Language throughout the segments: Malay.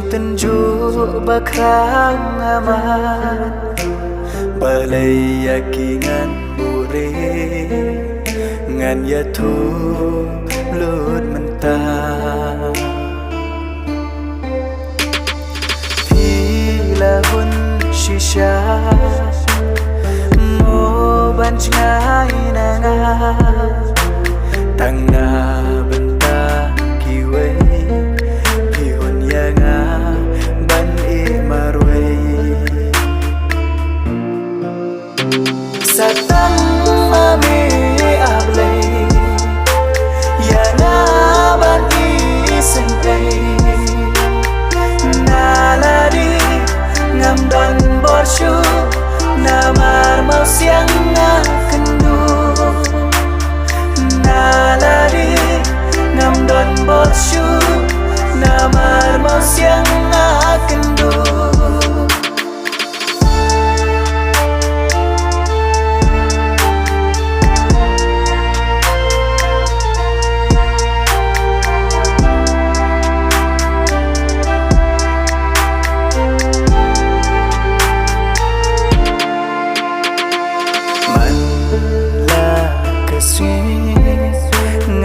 tunjuk bakrang aman balai yakingan bure ngan ya thu lut mentah lahun shisha mo ban ngai nanga tang na benta kiwe pihon yanga ban e marwe satang mame able yana ban e sentai naladi ngam don borshu namar mau siang kendu nalari ngam don borshu namar mau siang kendu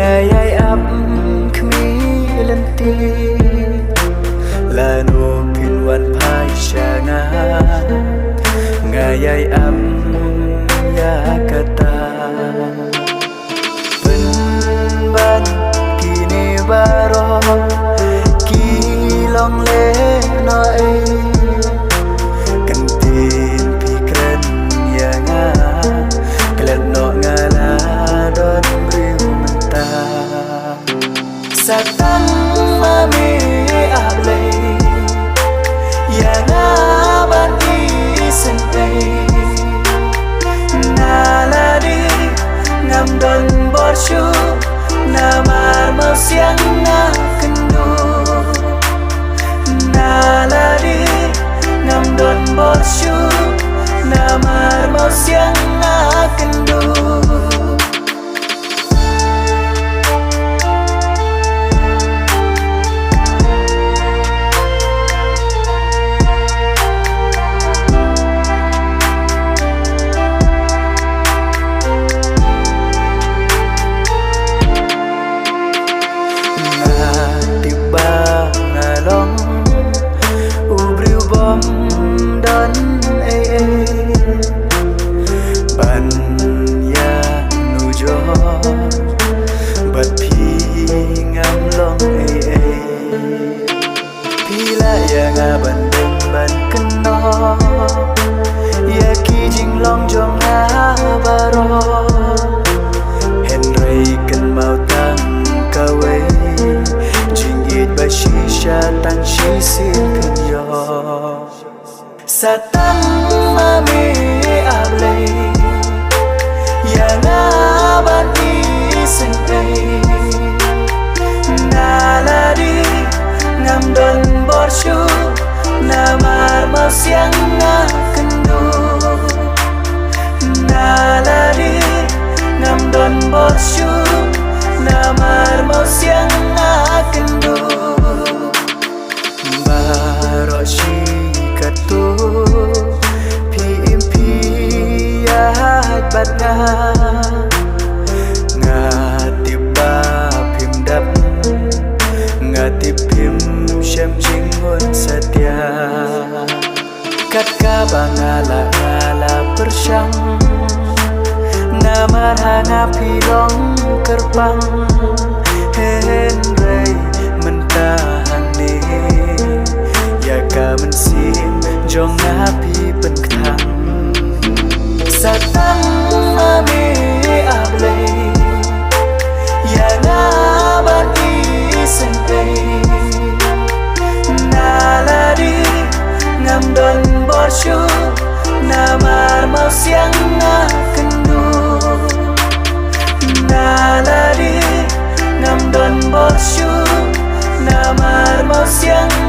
ngayai ap khmi lenti lanu pinwan phai shanga ngayai ap ya kata penban kini baro kilong le noi kentin pikran yanga kelat no ngala don satang mame able yana ban i sentai nalari ngam don borshu namar mau siang kendu nalari ngam don borshu namar mau siang kendu ban ya nujo bat phi ngam long pila ya ngaban ban keno ya ki jing long jong na baro henry kan mau tang kawe jing it ba shisha tan shi sin kan yo satang mame able yana ban i sentai nalari ngam don borshu namar mau siang kendu nalari ngam don borshu namar mau siang kendu baroshi katu batna ngati ba phim dap ngati phim shem jingun satya kat ka bangala ngala persyang namar hanga pilong kerpang henry mentahan ni ya ka mensim jong ngapi penkang satang mame able yana ban i sentai nalari ngam don borshu namar mau siang kendu nalari ngam don borshu namar mau siang